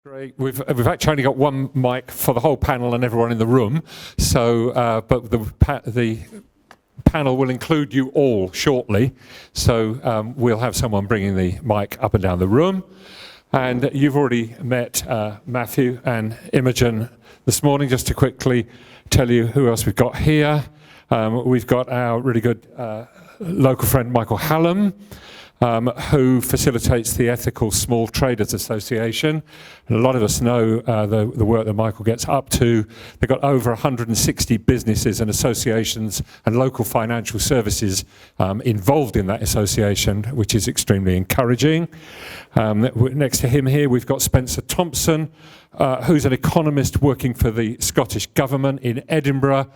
Great. We've actually only got one mic for the whole panel and everyone in the room. So, but the panel will include you all shortly. So we'll have someone bringing the mic up and down the room. And you've already met Matthew and Imogen this morning. Just to quickly tell you who else we've got here. We've got our really good local friend Michael Hallam, who facilitates the Ethical Small Traders Association. And a lot of us know the work that Michael gets up to. They've got over 160 businesses and associations and local financial services involved in that association, which is extremely encouraging. Next to him here, we've got Spencer Thompson, who's an economist working for the Scottish Government in Edinburgh,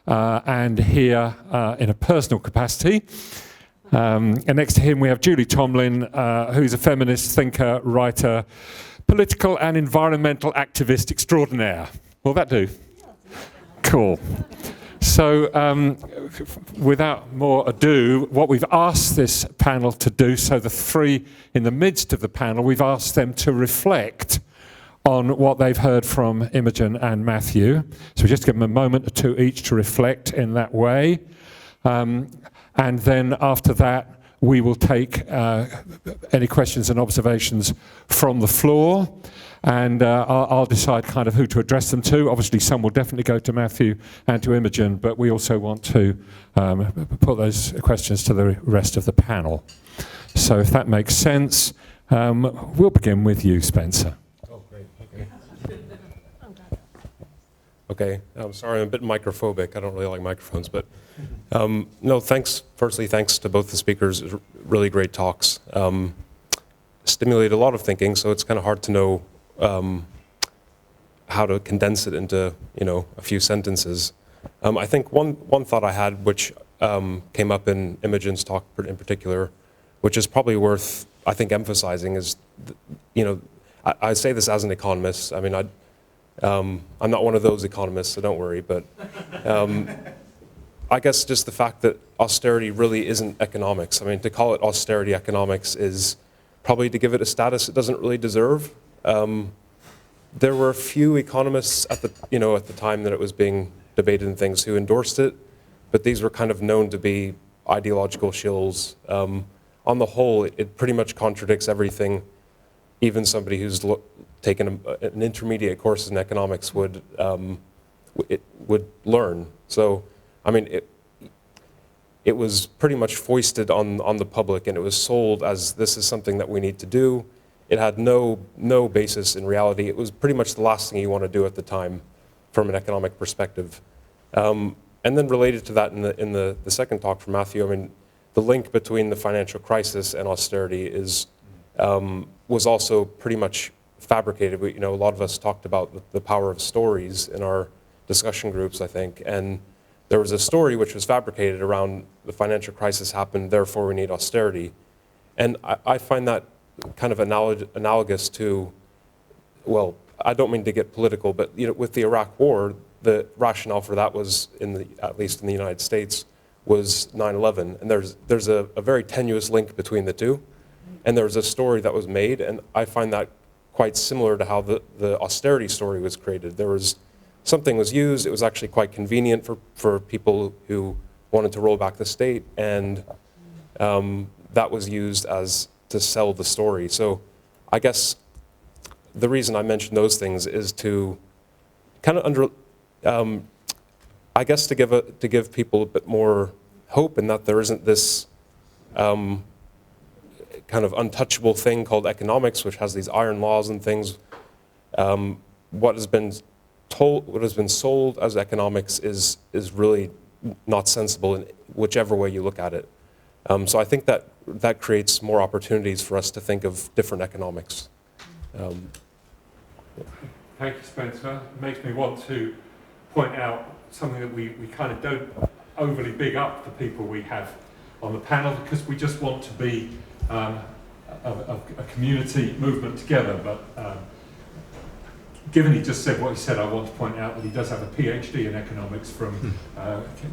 and here in a personal capacity. And next to him we have Julie Tomlin, who's a feminist thinker, writer, political and environmental activist extraordinaire. Will that do? Cool. So without more ado, what we've asked this panel to do, so the three in the midst of the panel, we've asked them to reflect on what they've heard from Imogen and Matthew. So we just give them a moment or two each to reflect in that way. And then after that, we will take any questions and observations from the floor. And I'll decide kind of who to address them to. Obviously, some will definitely go to Matthew and to Imogen, but we also want to put those questions to the rest of the panel. So if that makes sense, we'll begin with you, Spencer. Oh, great. Okay. Okay. I'm sorry, I'm a bit microphobic. I don't really like microphones, but no, thanks. Firstly, thanks to both the speakers. Really great talks. Stimulated a lot of thinking, so it's kind of hard to know how to condense it into, a few sentences. I think one thought I had, which came up in Imogen's talk in particular, which is probably worth, I think, emphasizing, is, I say this as an economist. I mean, I'm not one of those economists, so don't worry, but I guess just the fact that austerity really isn't economics. I mean, to call it austerity economics is probably to give it a status it doesn't really deserve. There were a few economists at the time that it was being debated and things who endorsed it, but these were kind of known to be ideological shills. On the whole, it pretty much contradicts everything even somebody who's taken an intermediate course in economics would learn. So, I mean, it was pretty much foisted on the public, and it was sold as this is something that we need to do. It had no basis in reality. It was pretty much the last thing you want to do at the time from an economic perspective. And then related to that in the second talk from Matthew, I mean, the link between the financial crisis and austerity was also pretty much fabricated. A lot of us talked about the power of stories in our discussion groups, I think, and there was a story which was fabricated around the financial crisis happened, therefore we need austerity. And I find that kind of analogous to, well, I don't mean to get political, but with the Iraq War, the rationale for that was, at least in the United States, was 9/11. And there's a very tenuous link between the two. And there was a story that was made, and I find that quite similar to how the austerity story was created. Something was used, it was actually quite convenient for people who wanted to roll back the state, and that was used to sell the story. So I guess the reason I mention those things is to kind of I guess to give people a bit more hope in that there isn't this kind of untouchable thing called economics, which has these iron laws and things. What has been sold as economics is really not sensible in whichever way you look at it. So I think that creates more opportunities for us to think of different economics. Thank you, Spencer. It makes me want to point out something that we kind of don't overly big up the people we have on the panel, because we just want to be a community movement together. But given he just said what he said, I want to point out that he does have a PhD in economics from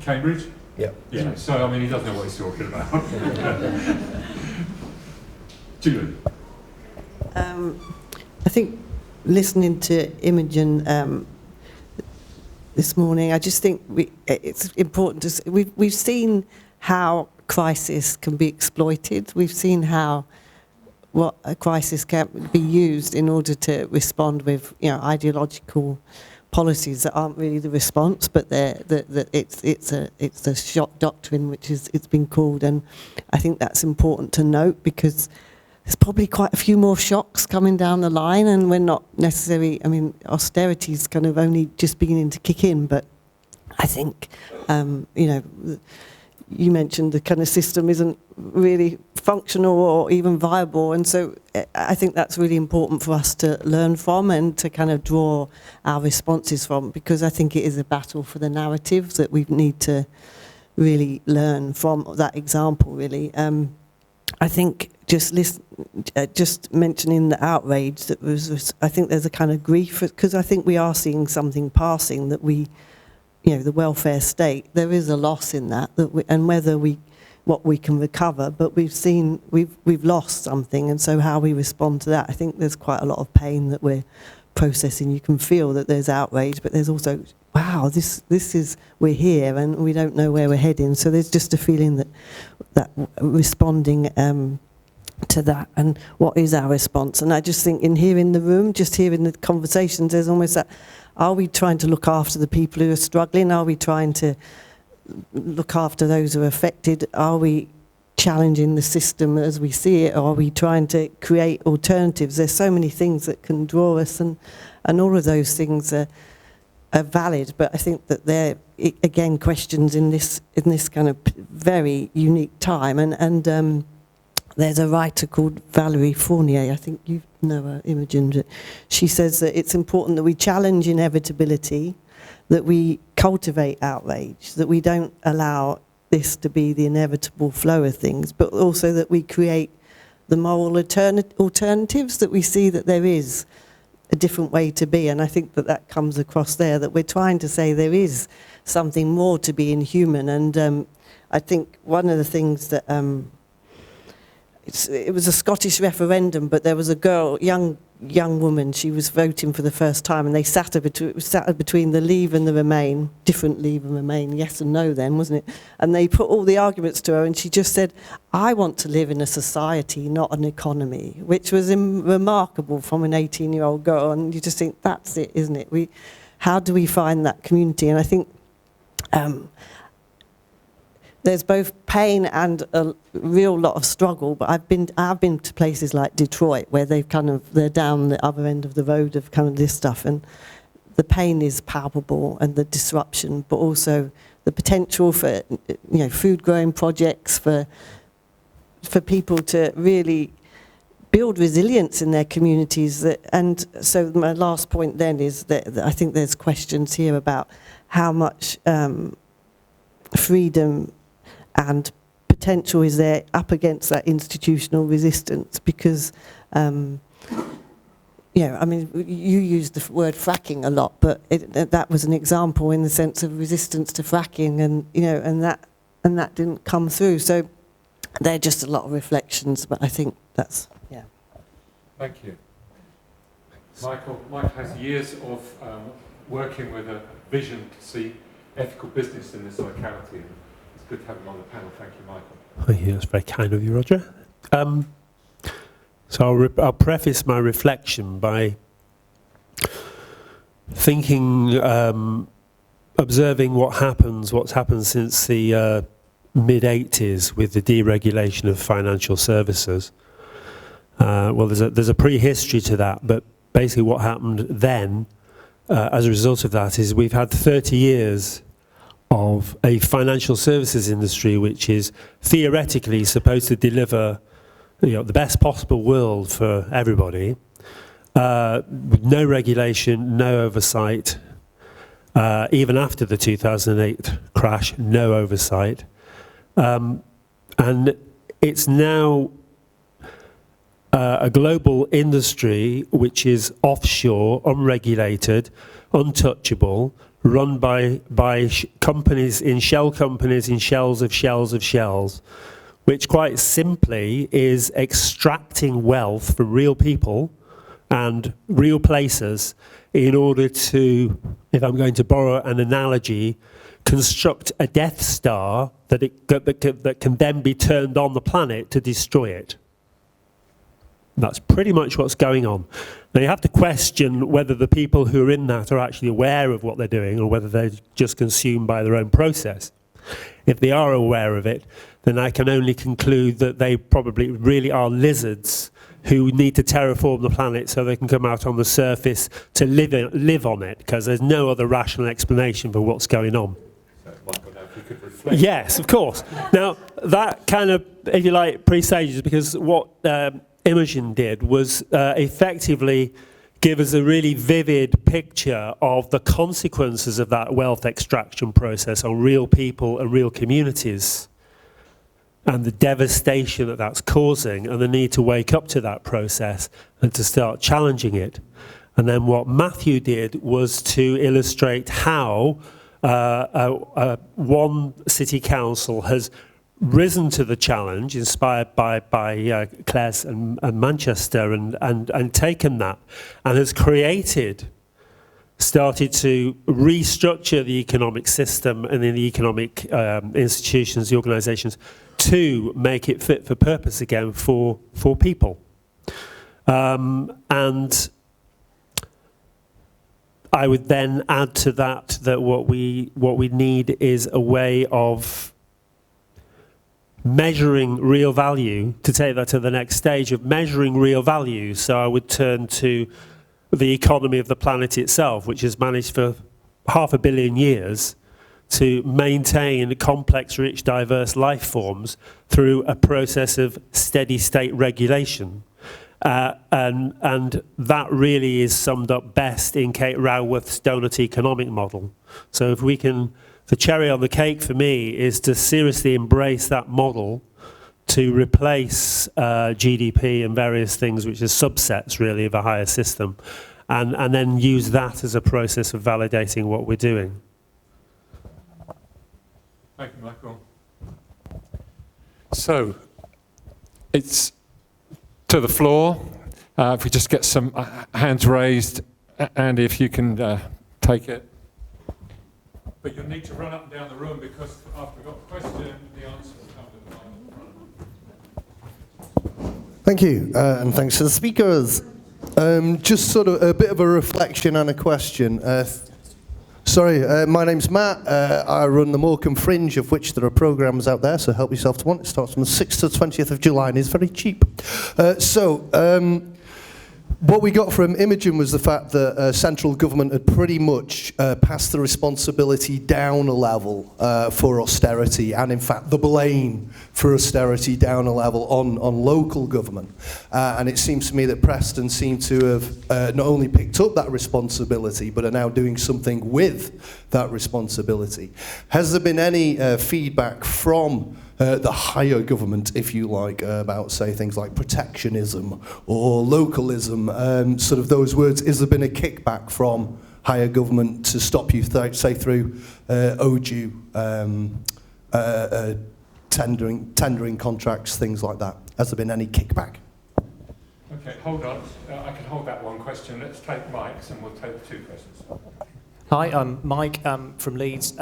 Cambridge. Yeah. So I mean, he does know what he's talking about. Julie. I think listening to Imogen this morning, I just think it's important to we've seen how crisis can be exploited. We've seen how what a crisis can be used in order to respond with, you know, ideological policies that aren't really the response, but it's a shock doctrine, which is it's been called, and I think that's important to note because there's probably quite a few more shocks coming down the line, and we're not necessarily. I mean, austerity is kind of only just beginning to kick in, but I think you know. You mentioned the kind of system isn't really functional or even viable, and so I think that's really important for us to learn from and to kind of draw our responses from, because I think it is a battle for the narrative that we need to really learn from that example, really. I think just mentioning the outrage that was I think there's a kind of grief, because I think we are seeing something passing that we, you know, the welfare state, there is a loss in that and whether what we can recover, but we've lost something, and so how we respond to that, I think there's quite a lot of pain that we're processing. You can feel that there's outrage, but there's also, wow, this is, we're here and we don't know where we're heading. So there's just a feeling that responding to that, and what is our response? And I just think in here in the room, just hearing the conversations, there's almost that, are we trying to look after the people who are struggling? Are we trying to look after those who are affected? Are we challenging the system as we see it? Or are we trying to create alternatives? There's so many things that can draw us, and all of those things are valid. But I think that they're, again, questions in this kind of very unique time. And there's a writer called Valerie Fournier, I think you know her, Imogen, but she says that it's important that we challenge inevitability, that we cultivate outrage, that we don't allow this to be the inevitable flow of things, but also that we create the moral alternatives, that we see that there is a different way to be. And I think that comes across there, that we're trying to say there is something more to being human. And I think one of the things that it was a Scottish referendum, but there was a girl, young woman, she was voting for the first time, and they sat her between the Leave and the Remain, different Leave and Remain, yes and no then, wasn't it? And they put all the arguments to her, and she just said, I want to live in a society, not an economy, which was remarkable from an 18-year-old girl. And you just think, that's it, isn't it? How do we find that community? And I think there's both pain and a real lot of struggle, but I've been to places like Detroit where they're down the other end of the road of kind of this stuff, and the pain is palpable and the disruption, but also the potential for, you know, food growing projects for people to really build resilience in their communities. And so my last point then is that I think there's questions here about how much freedom and potential is there up against that institutional resistance, because, you know, I mean, you used the word fracking a lot, but that was an example in the sense of resistance to fracking, and, you know, and that didn't come through. So they're just a lot of reflections, but I think that's, yeah. Thank you. Michael has years of working with a vision to see ethical business in this locality. It's good to have him on the panel. Thank you, Michael. Thank you. That's very kind of you, Roger. So I'll preface my reflection by thinking, observing what's happened since the mid-80s with the deregulation of financial services. Well, there's a prehistory to that, but basically what happened then, as a result of that, is we've had 30 years of a financial services industry which is theoretically supposed to deliver, you know, the best possible world for everybody, with no regulation, no oversight, even after the 2008 crash, no oversight. And it's now a global industry which is offshore, unregulated, untouchable, run by companies in shells of shells, which quite simply is extracting wealth from real people and real places in order to, if I'm going to borrow an analogy, construct a Death Star that can then be turned on the planet to destroy it. That's pretty much what's going on. Now you have to question whether the people who are in that are actually aware of what they're doing or whether they're just consumed by their own process. If they are aware of it, then I can only conclude that they probably really are lizards who need to terraform the planet so they can come out on the surface to live on it, because there's no other rational explanation for what's going on. Michael, now if you could reflect. Yes, of course. Now, that kind of, if you like, presages, because what Imogen did was effectively give us a really vivid picture of the consequences of that wealth extraction process on real people and real communities, and the devastation that that's causing, and the need to wake up to that process and to start challenging it. And then what Matthew did was to illustrate how one city council has risen to the challenge, inspired by Cllr and Manchester, and taken that, and has started to restructure the economic system and in the economic institutions, the organisations, to make it fit for purpose again for people. And I would then add to that what we need is a way of measuring real value, to take that to the next stage of measuring real value. So I would turn to the economy of the planet itself, which has managed for 500 million years to maintain complex, rich, diverse life forms through a process of steady state regulation. And that really is summed up best in Kate Raworth's donut economic model. So if we can, the cherry on the cake for me is to seriously embrace that model to replace GDP and various things which are subsets really of a higher system, and then use that as a process of validating what we're doing. Thank you, Michael. So, it's to the floor. If we just get some hands raised, Andy, if you can take it. But you'll need to run up and down the room, because after we've got the question, the answer will come to the front. Thank you, and thanks to the speakers. Just sort of a bit of a reflection and a question. My name's Matt. I run the Morecambe Fringe, of which there are programmes out there, so help yourself to one. It starts from the 6th to the 20th of July and is very cheap. What we got from Imogen was the fact that central government had pretty much passed the responsibility down a level for austerity, and in fact the blame for austerity down a level on local government. And it seems to me that Preston seem to have not only picked up that responsibility, but are now doing something with that responsibility. Has there been any feedback from the higher government, if you like, about, say, things like protectionism or localism, sort of those words? Has there been a kickback from higher government to stop you, say, through ODU, tendering contracts, things like that? Has there been any kickback? Okay, hold on. I can hold that one question. Let's take Mike's and we'll take 2 questions. Hi, I'm Mike from Leeds.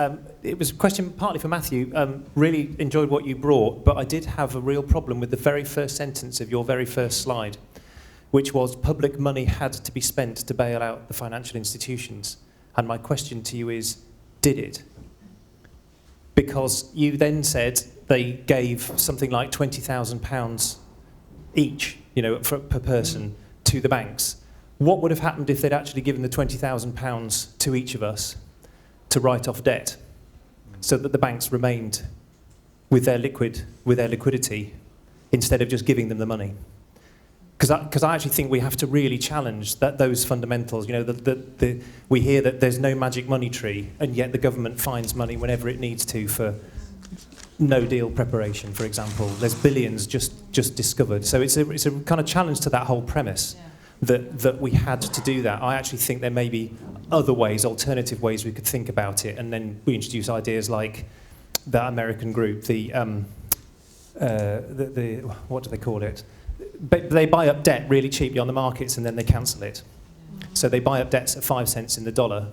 It was a question partly for Matthew. Really enjoyed what you brought, but I did have a real problem with the very first sentence of your very first slide, which was public money had to be spent to bail out the financial institutions. And my question to you is, did it? Because you then said they gave something like £20,000 each, per person to the banks. What would have happened if they'd actually given the £20,000 to each of us to write off debt, so that the banks remained with their liquidity instead of just giving them the money? Because I actually think we have to really challenge those fundamentals. We hear that there's no magic money tree, and yet the government finds money whenever it needs to for no deal preparation, for example. There's billions just discovered. So it's a kind of challenge to that whole premise. Yeah. That we had to do that. I actually think there may be other ways, alternative ways we could think about it, and then we introduce ideas like that American group, the what do they call it? but they buy up debt really cheaply on the markets and then they cancel it. So they buy up debts at 5 cents in the dollar,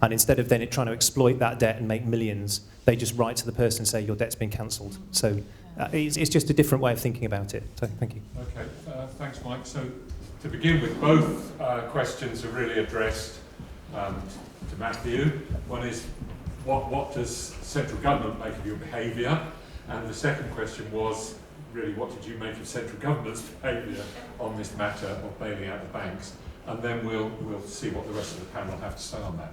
and instead of then trying to exploit that debt and make millions, they just write to the person and say your debt's been cancelled. So it's just a different way of thinking about it. So thank you. Okay, thanks, Mike. So to begin with, both questions are really addressed to Matthew. One is, what does central government make of your behaviour? And the second question was, really, what did you make of central government's behaviour on this matter of bailing out the banks? And then we'll see what the rest of the panel have to say on that.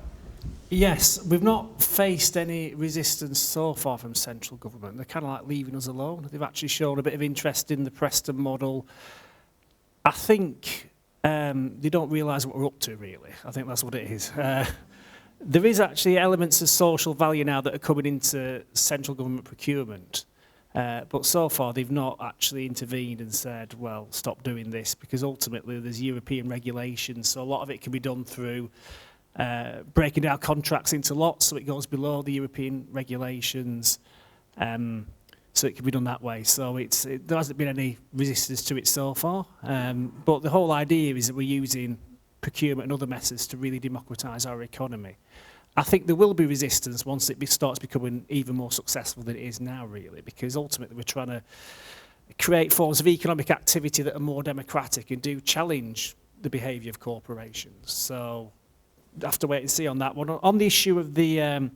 Yes, we've not faced any resistance so far from central government. They're kind of like leaving us alone. They've actually shown a bit of interest in the Preston model. I think they don't realise what we're up to, really. I think that's what it is. There is actually elements of social value now that are coming into central government procurement. But so far, they've not actually intervened and said, well, stop doing this, because ultimately there's European regulations. So a lot of it can be done through breaking down contracts into lots so it goes below the European regulations. So it can be done that way. So there hasn't been any resistance to it so far. But the whole idea is that we're using procurement and other methods to really democratise our economy. I think there will be resistance once it starts becoming even more successful than it is now, really, because ultimately we're trying to create forms of economic activity that are more democratic and do challenge the behaviour of corporations. So I have to wait and see on that one. On the issue of the...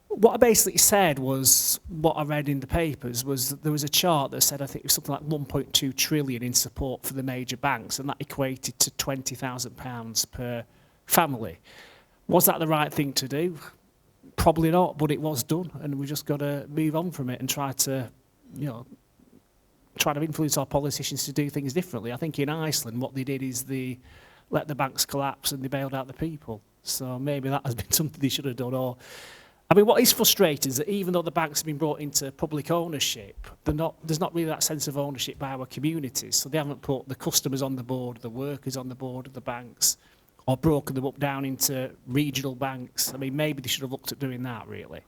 what I basically said was, what I read in the papers was that there was a chart that said, I think it was something like 1.2 trillion in support for the major banks, and that equated to £20,000 per family. Was that the right thing to do? Probably not, but it was done, and we just got to move on from it and try to influence our politicians to do things differently. I think in Iceland, what they did is they let the banks collapse and they bailed out the people. So maybe that has been something they should have done. Or, I mean, what is frustrating is that even though the banks have been brought into public ownership, there's not really that sense of ownership by our communities. So they haven't put the customers on the board, the workers on the board of the banks, or broken them up down into regional banks. I mean, maybe they should have looked at doing that, really.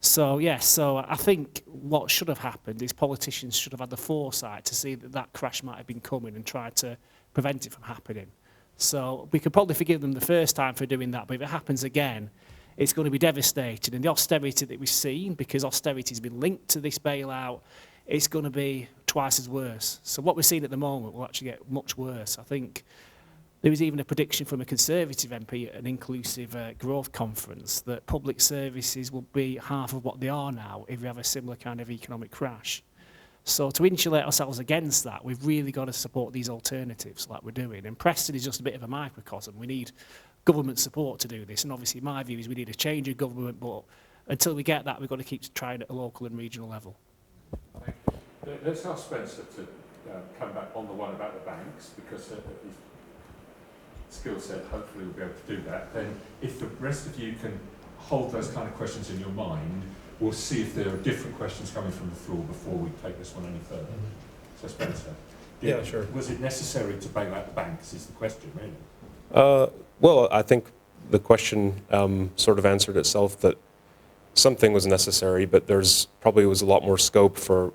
So I think what should have happened is politicians should have had the foresight to see that that crash might have been coming and try to prevent it from happening. So we could probably forgive them the first time for doing that, but if it happens again, it's going to be devastating. And the austerity that we've seen, because austerity has been linked to this bailout, it's going to be twice as worse. So what we're seeing at the moment will actually get much worse. I think there was even a prediction from a Conservative MP at an inclusive growth conference that public services will be half of what they are now if we have a similar kind of economic crash. So to insulate ourselves against that, we've really got to support these alternatives like we're doing. And Preston is just a bit of a microcosm. We need government support to do this. And obviously my view is we need a change of government, but until we get that, we've got to keep trying at a local and regional level. Thank you. Let's ask Spencer to come back on the one about the banks, because his skill set, hopefully we'll be able to do that. Then if the rest of you can hold those kind of questions in your mind, we'll see if there are different questions coming from the floor before we take this one any further. So Spencer, Yeah, sure. Was it necessary to bail out the banks is the question, really? Well, I think the question sort of answered itself, that something was necessary, but there's probably was a lot more scope for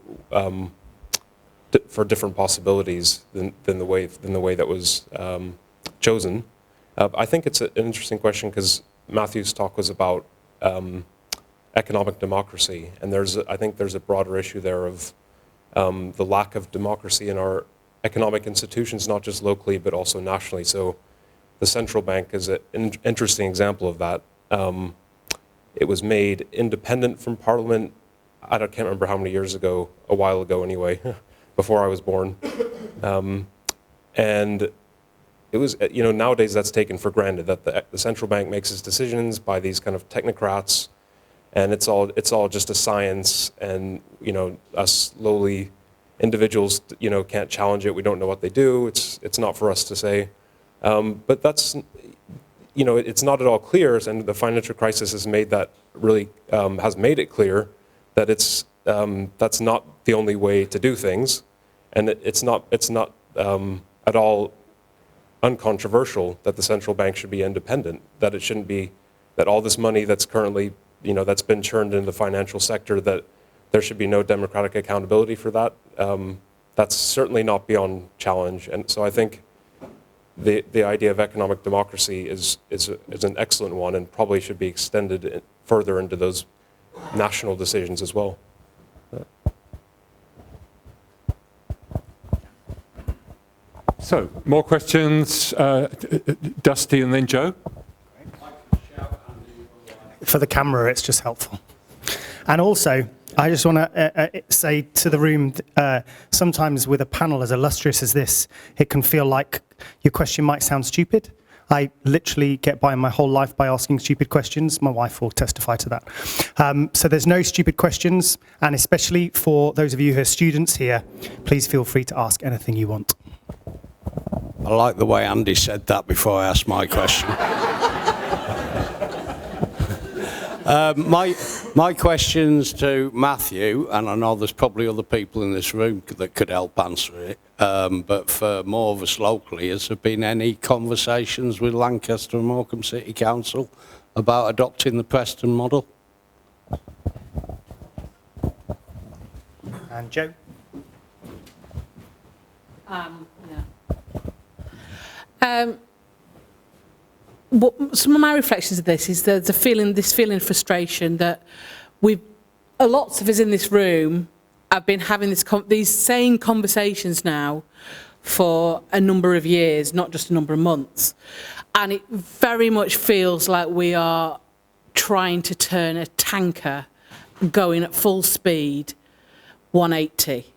different possibilities than the way that was chosen. I think it's an interesting question because Matthew's talk was about economic democracy, and I think there's a broader issue there of the lack of democracy in our economic institutions, not just locally but also nationally. So the central bank is an interesting example of that. It was made independent from Parliament, can't remember how many years ago, a while ago anyway, before I was born. And it was, nowadays that's taken for granted, that the central bank makes its decisions by these kind of technocrats, and it's all just a science, and us lowly individuals can't challenge it. We don't know what they do. It's not for us to say. But that's, it's not at all clear, and the financial crisis has made that really has made it clear that that's not the only way to do things, and it's not at all uncontroversial that the central bank should be independent, that it shouldn't be, that all this money that's currently that's been churned into the financial sector, that there should be no democratic accountability for that. that's certainly not beyond challenge. And so I think the idea of economic democracy is an excellent one and probably should be extended further into those national decisions as well. So, more questions? Dusty and then Joe? For the camera, it's just helpful. And also, I just want to say to the room, sometimes with a panel as illustrious as this, it can feel like your question might sound stupid. I literally get by my whole life by asking stupid questions. My wife will testify to that. So there's no stupid questions, and especially for those of you who are students here, please feel free to ask anything you want. I like the way Andy said that before I asked my question. My question's to Matthew, and I know there's probably other people in this room that could help answer it, but for more of us locally, has there been any conversations with Lancaster and Morecambe City Council about adopting the Preston model? And Joe? Some of my reflections of this is there's this feeling of frustration that lots of us in this room have been having these same conversations now for a number of years, not just a number of months. And it very much feels like we are trying to turn a tanker going at full speed 180.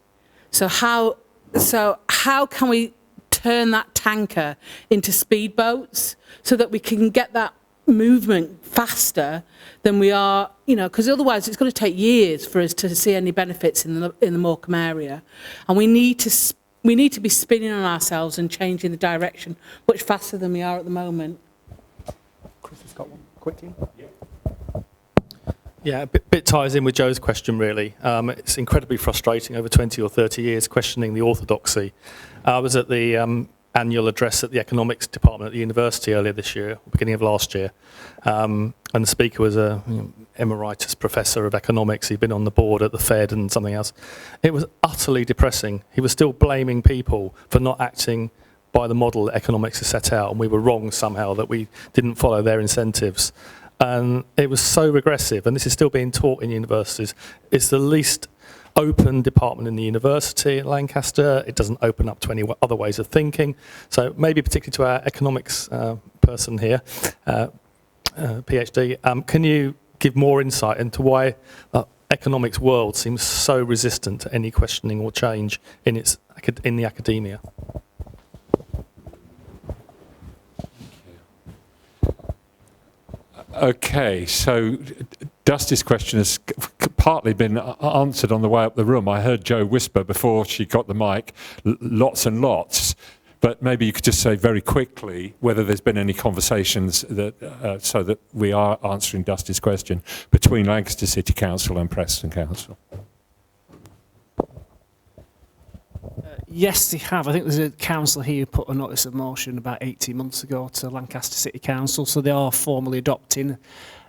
So how can we turn that tanker into speedboats so that we can get that movement faster than we are, because otherwise it's going to take years for us to see any benefits in the Morecambe area, and we need to be spinning on ourselves and changing the direction much faster than we are at the moment. Chris has got one quickly. Yeah, a bit ties in with Joe's question, really. It's incredibly frustrating over 20 or 30 years questioning the orthodoxy. I was at the annual address at the economics department at the university earlier this year, beginning of last year, and the speaker was a emeritus professor of economics. He'd been on the board at the Fed and something else. It was utterly depressing. He was still blaming people for not acting by the model that economics has set out, and we were wrong somehow that we didn't follow their incentives. And it was so regressive, and this is still being taught in universities. It's the least open department in the university at Lancaster. It doesn't open up to any other ways of thinking. So maybe particularly to our economics person here, PhD, can you give more insight into why the economics world seems so resistant to any questioning or change in the academia? Okay, so Dusty's question has partly been answered on the way up the room. I heard Joe whisper before she got the mic, lots and lots. But maybe you could just say very quickly whether there's been any conversations that, so that we are answering Dusty's question between Lancaster City Council and Preston Council. Yes, they have. I think there's a councillor here who put a notice of motion about 18 months ago to Lancaster City Council, so they are formally adopting,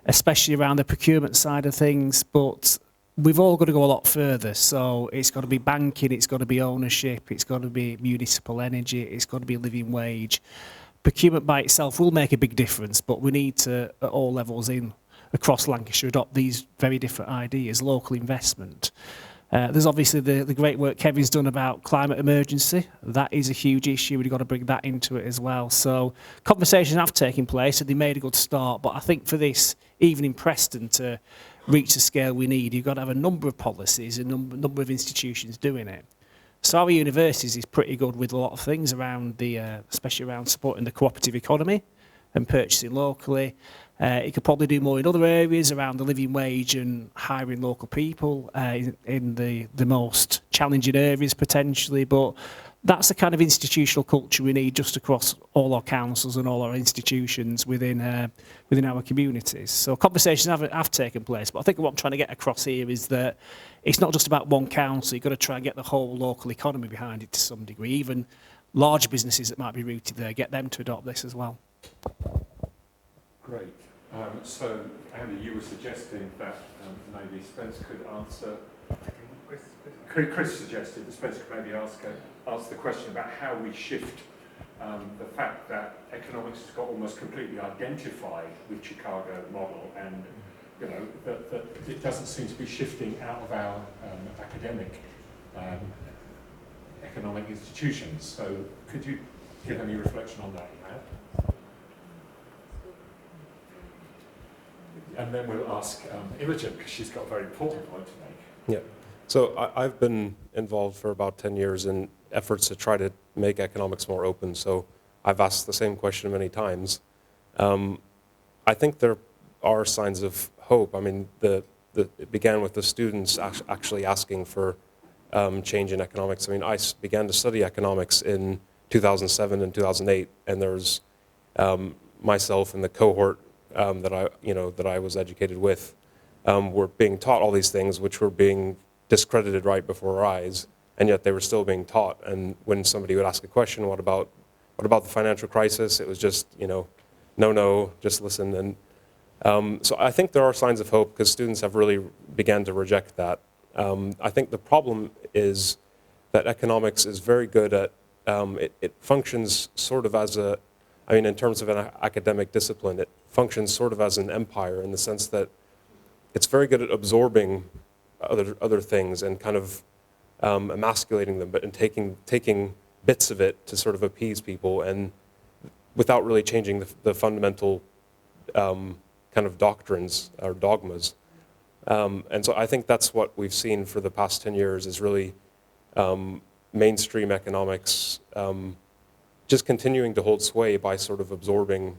especially around the procurement side of things, but we've all got to go a lot further. So it's got to be banking, it's got to be ownership, it's got to be municipal energy, it's got to be living wage. Procurement by itself will make a big difference, but we need to, at all levels across Lancashire, adopt these very different ideas, local investment. There's obviously the great work Kevin's done about climate emergency. That is a huge issue. We've got to bring that into it as well. So conversations have taken place and they made a good start. But I think for this, even in Preston, to reach the scale we need, you've got to have a number of policies, a number of institutions doing it. So our universities is pretty good with a lot of things around especially around supporting the cooperative economy and purchasing locally. It could probably do more in other areas around the living wage and hiring local people in the most challenging areas potentially, but that's the kind of institutional culture we need just across all our councils and all our institutions within our communities. So conversations have taken place, but I think what I'm trying to get across here is that it's not just about one council. You've got to try and get the whole local economy behind it to some degree, even large businesses that might be rooted there, get them to adopt this as well. Great. So, Andy, you were suggesting that maybe Spence could answer. Chris suggested that Spencer could maybe ask the question about how we shift the fact that economics has got almost completely identified with Chicago model, and that it doesn't seem to be shifting out of our academic economic institutions. So could you give any reflection on that, Matt? And then we'll ask Imogen, because she's got a very important point to make. Yeah. So I've been involved for about 10 years in efforts to try to make economics more open. So I've asked the same question many times. I think there are signs of hope. I mean, it began with the students actually asking for change in economics. I mean, I began to study economics in 2007 and 2008, and there's myself and the cohort that I was educated with were being taught all these things, which were being discredited right before our eyes, and yet they were still being taught. And when somebody would ask a question, what about the financial crisis? It was just, no, just listen. And so I think there are signs of hope because students have really began to reject that. I think the problem is that economics is very good at, it functions sort of as in terms of an academic discipline, it functions sort of as an empire in the sense that it's very good at absorbing other things and kind of emasculating them, and taking bits of it to sort of appease people, and without really changing the fundamental kind of doctrines or dogmas. And so I think that's what we've seen for the past 10 years is really mainstream economics just continuing to hold sway by sort of absorbing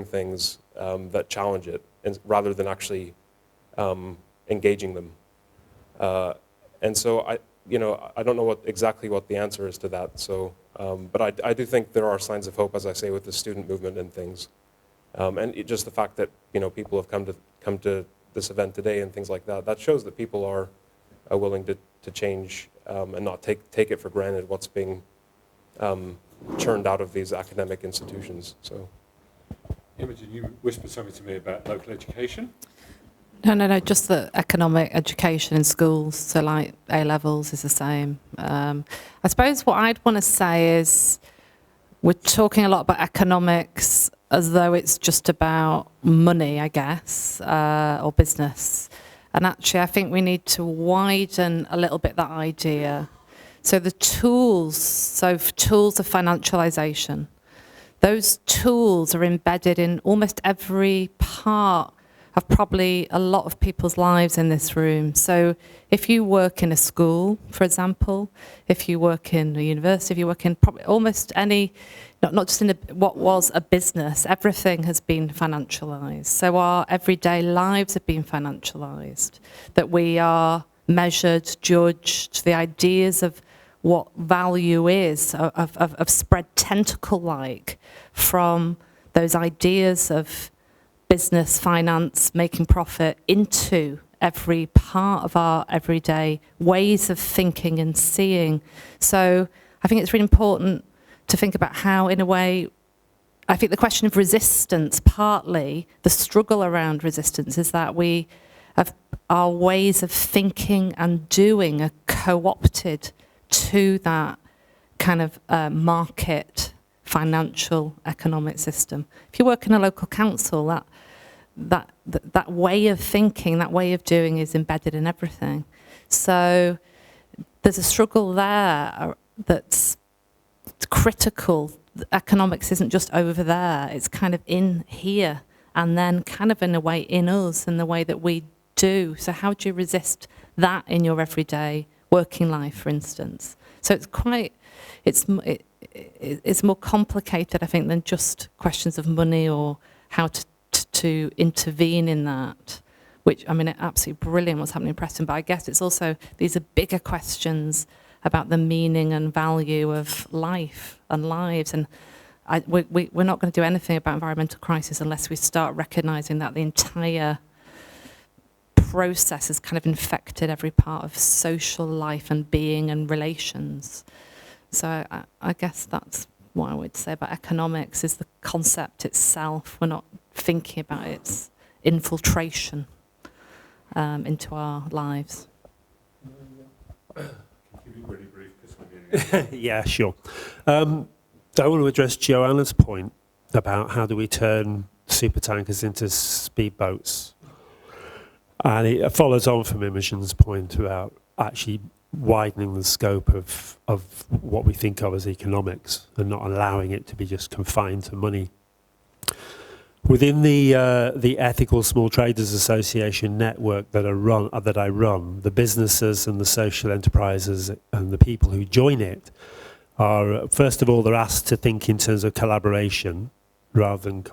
things that challenge it, and rather than actually engaging them. And so I don't know exactly what the answer is to that. So, but I do think there are signs of hope, as I say, with the student movement and things, and just the fact that people have come to this event today and things like that. That shows that people are willing to change and not take it for granted what's being churned out of these academic institutions. So, Imogen, you whispered something to me about local education. No, just the economic education in schools, so like A-levels is the same. I suppose what I'd want to say is we're talking a lot about economics as though it's just about money, I guess, or business. And actually, I think we need to widen a little bit that idea. So the tools of financialization, those tools are embedded in almost every part of probably a lot of people's lives in this room. So if you work in a school, for example, if you work in a university, if you work in probably almost any, not just in what was a business, everything has been financialized. So our everyday lives have been financialized, that we are measured, judged, the ideas of what value is, of spread tentacle-like from those ideas of business, finance, making profit into every part of our everyday ways of thinking and seeing. So I think it's really important to think about how, in a way, I think the question of resistance, partly the struggle around resistance, is that we have our ways of thinking and doing are co-opted to that kind of market financial economic system. If you work in a local council, that way of thinking, that way of doing is embedded in everything. So there's a struggle there that's critical. Economics isn't just over there, it's kind of in here, and then kind of in a way in us, in the way that we do. So how do you resist that in your everyday working life, for instance? So it's more complicated, I think, than just questions of money or how to intervene in that, which, I mean, it's absolutely brilliant what's happening in Preston, but I guess it's also, these are bigger questions about the meaning and value of life and lives. And we're not going to do anything about environmental crisis unless we start recognising that the entire process has kind of infected every part of social life and being and relations. So I guess that's what I would say about economics, is the concept itself. We're not thinking about its infiltration into our lives. Yeah, sure. I want to address Joanna's point about how do we turn supertankers into speedboats. And it follows on from Imogen's point about actually widening the scope of what we think of as economics and not allowing it to be just confined to money. Within the Ethical Small Traders Association network that I run, the businesses and the social enterprises and the people who join it are, first of all, they're asked to think in terms of collaboration rather than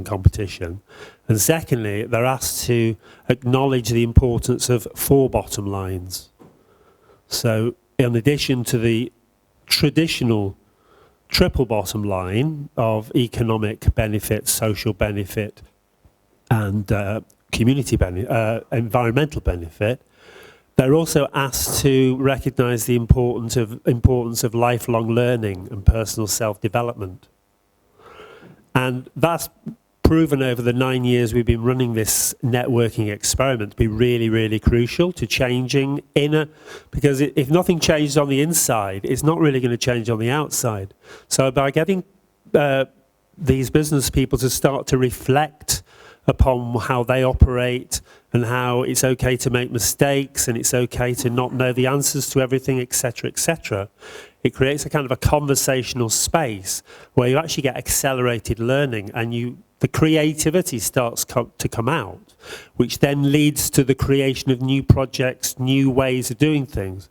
competition. And secondly, they're asked to acknowledge the importance of 4 bottom lines. So in addition to the traditional triple bottom line of economic benefit, social benefit, and community benefit, environmental benefit, they're also asked to recognise the importance of lifelong learning and personal self-development. And that's proven over the 9 years we've been running this networking experiment to be really, really crucial to changing because if nothing changes on the inside, it's not really going to change on the outside. So by getting these business people to start to reflect upon how they operate and how it's okay to make mistakes and it's okay to not know the answers to everything, etc., it creates a kind of a conversational space where you actually get accelerated learning and the creativity starts to come out, which then leads to the creation of new projects, new ways of doing things.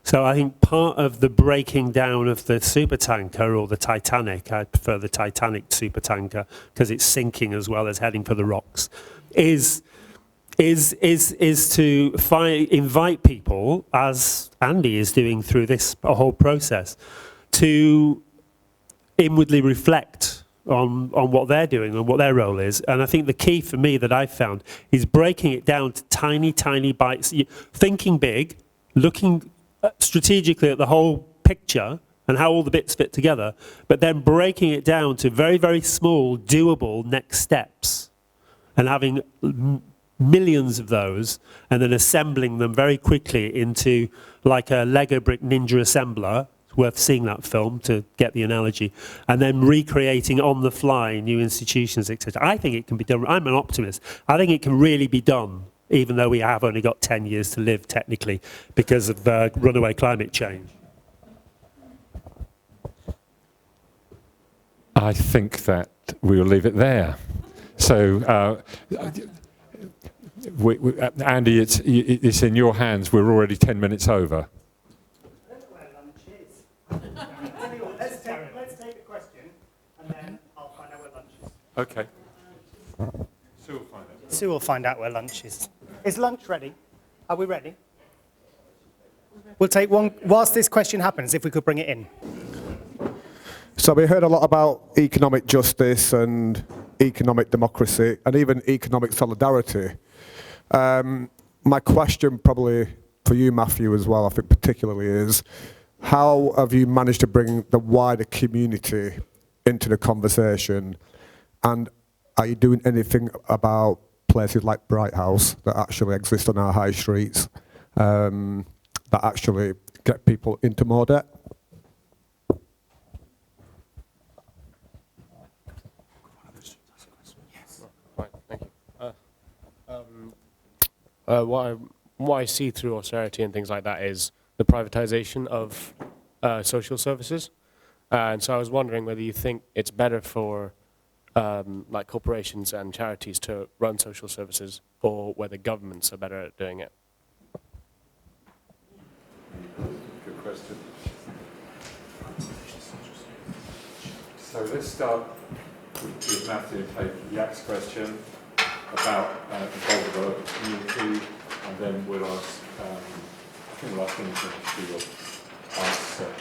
So I think part of the breaking down of the supertanker or the Titanic, I prefer the Titanic supertanker because it's sinking as well as heading for the rocks, is to invite people, as Andy is doing through this whole process, to inwardly reflect on what they're doing and what their role is. And I think the key for me that I've found is breaking it down to tiny, tiny bites, thinking big, looking strategically at the whole picture and how all the bits fit together, but then breaking it down to very, very small, doable next steps and having millions of those and then assembling them very quickly into like a Lego brick ninja assembler. It's worth seeing that film to get the analogy, and then recreating on the fly new institutions, etc. I think it can be done. I'm an optimist. I think it can really be done, even though we have only got 10 years to live technically because of runaway climate change. I think that we'll leave it there. So, Andy, it's in your hands. We're already 10 minutes over. Let's take a question, and then I'll find out where lunch is. Okay. Sue will find out. Sue will find out where lunch is. Is lunch ready? Are we ready? We'll take one, whilst this question happens, if we could bring it in. So we heard a lot about economic justice and economic democracy and even economic solidarity. My question probably for you, Matthew, as well, I think particularly is, how have you managed to bring the wider community into the conversation? And are you doing anything about places like Bright House that actually exist on our high streets that actually get people into more debt? Right, thank you. What I see through austerity and things like that is the privatization of social services. And so I was wondering whether you think it's better for like corporations and charities to run social services, or whether governments are better at doing it. Good question. So let's start with Matthew, take Yak's question about the vulnerable community, and then we'll ask, I think we'll ask Imogen to answer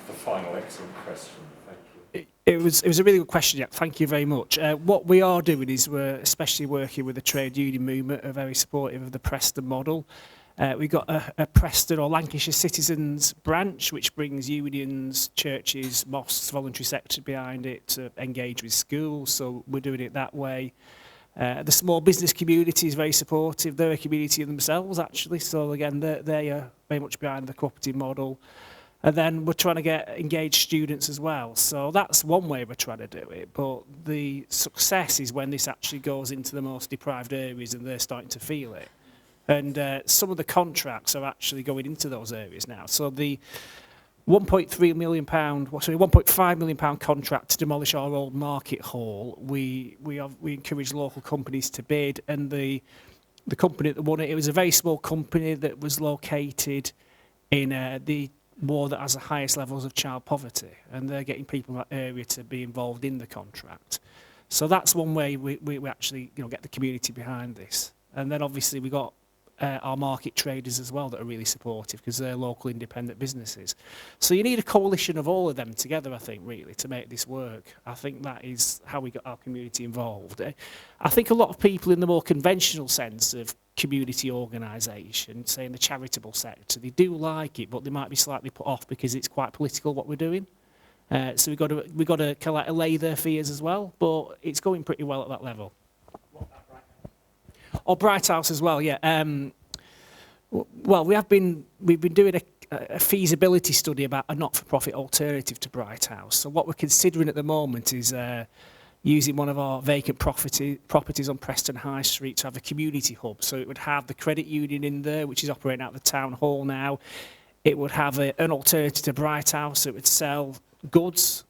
the final excellent question. Thank you. It was a really good question, Yak. Thank you very much. What we are doing is we're especially working with the trade union movement, are very supportive of the Preston Model. We've got a Preston or Lancashire Citizens branch, which brings unions, churches, mosques, voluntary sector behind it to engage with schools. So we're doing it that way. The small business community is very supportive. They're a community in themselves, actually. So again, they are very much behind the cooperative model. And then we're trying to get engaged students as well. So that's one way we're trying to do it. But the success is when this actually goes into the most deprived areas and they're starting to feel it. And some of the contracts are actually going into those areas now. So the £1.5 million contract to demolish our old market hall, we encourage local companies to bid, and the company that won it, it was a very small company that was located in the ward that has the highest levels of child poverty, and they're getting people in that area to be involved in the contract. So that's one way we actually get the community behind this. And then obviously we got our market traders as well that are really supportive because they're local independent businesses. So you need a coalition of all of them together, I think, really, to make this work. I think that is how we got our community involved. I think a lot of people in the more conventional sense of community organisation, say in the charitable sector, they do like it, but they might be slightly put off because it's quite political what we're doing. So we've got to kind of like allay their fears as well, but it's going pretty well at that level. Or Bright House as well, yeah. Well, we've been doing a feasibility study about a not-for-profit alternative to Bright House. So what we're considering at the moment is using one of our vacant properties on Preston High Street to have a community hub. So it would have the credit union in there, which is operating out of the town hall now. It would have an alternative to Bright House. It would sell goods,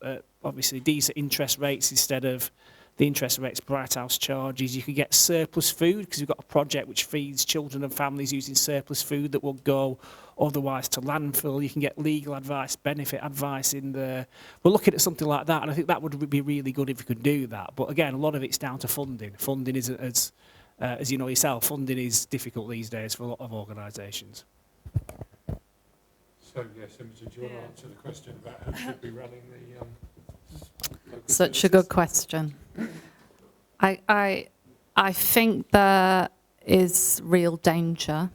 obviously decent interest rates instead of the interest rates Bright House charges. You could get surplus food because we've got a project which feeds children and families using surplus food that will go otherwise to landfill. You can get legal advice, benefit advice in there. We're looking at something like that, and I think that would be really good if we could do that. But again, a lot of it's down to funding. Funding is, as you know yourself, funding is difficult these days for a lot of organisations. So yes, Imogen, do you want to answer the question about who should be running the Such a good question. I think there is real danger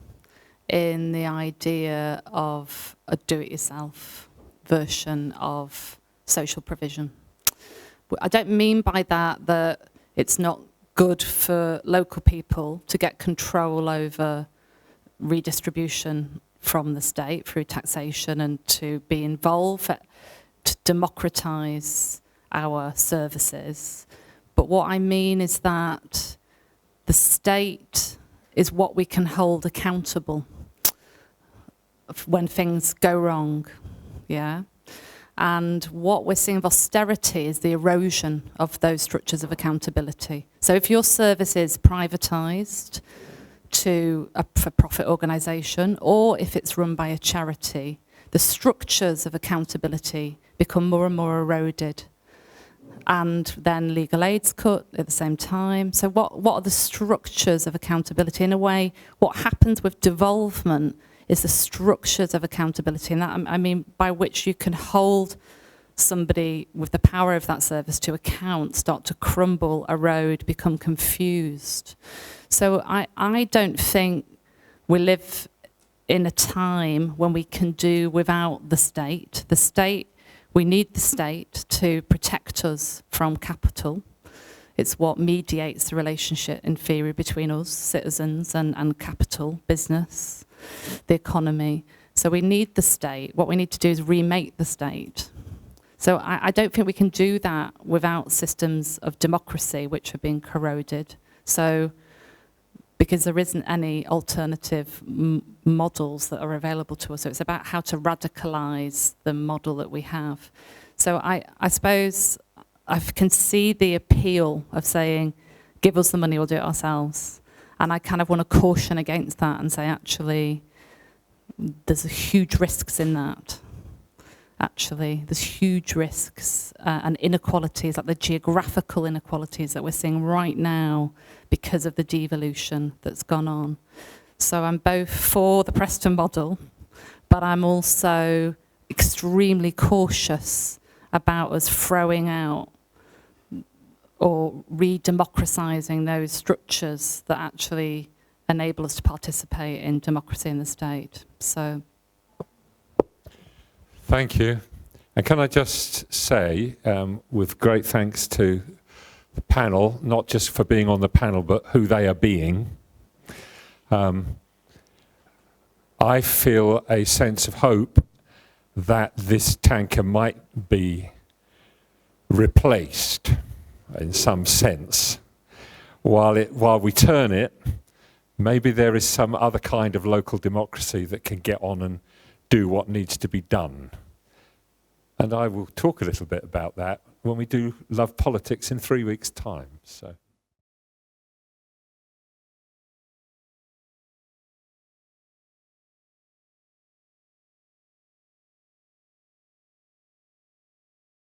in the idea of a do-it-yourself version of social provision. I don't mean by that it's not good for local people to get control over redistribution from the state through taxation and to be involved, to democratise our services. But what I mean is that the state is what we can hold accountable when things go wrong, yeah? And what we're seeing of austerity is the erosion of those structures of accountability. So if your service is privatised to a for-profit organisation, or if it's run by a charity, the structures of accountability become more and more eroded. And then legal aid's cut at the same time. So what are the structures of accountability? In a way, what happens with devolvement is the structures of accountability. And that, I mean, by which you can hold somebody with the power of that service to account, start to crumble, erode, become confused. So I don't think we live in a time when we can do without the state. The state, we need the state to protect us from capital. It's what mediates the relationship in theory between us, citizens, and capital, business, the economy. So we need the state. What we need to do is remake the state. So I don't think we can do that without systems of democracy which have been corroded. So because there isn't any alternative models that are available to us. So it's about how to radicalise the model that we have. So I suppose I can see the appeal of saying, give us the money, we'll do it ourselves. And I kind of want to caution against that and say, actually, there's huge risks in that. Actually, there's huge risks and inequalities, like the geographical inequalities that we're seeing right now because of the devolution that's gone on. So I'm both for the Preston model, but I'm also extremely cautious about us throwing out or re-democratising those structures that actually enable us to participate in democracy in the state. So. Thank you. And can I just say, with great thanks to panel, not just for being on the panel, but who they are being, I feel a sense of hope that this tanker might be replaced in some sense. While we turn it, maybe there is some other kind of local democracy that can get on and do what needs to be done. And I will talk a little bit about that when we do Love Politics in 3 weeks' time. So.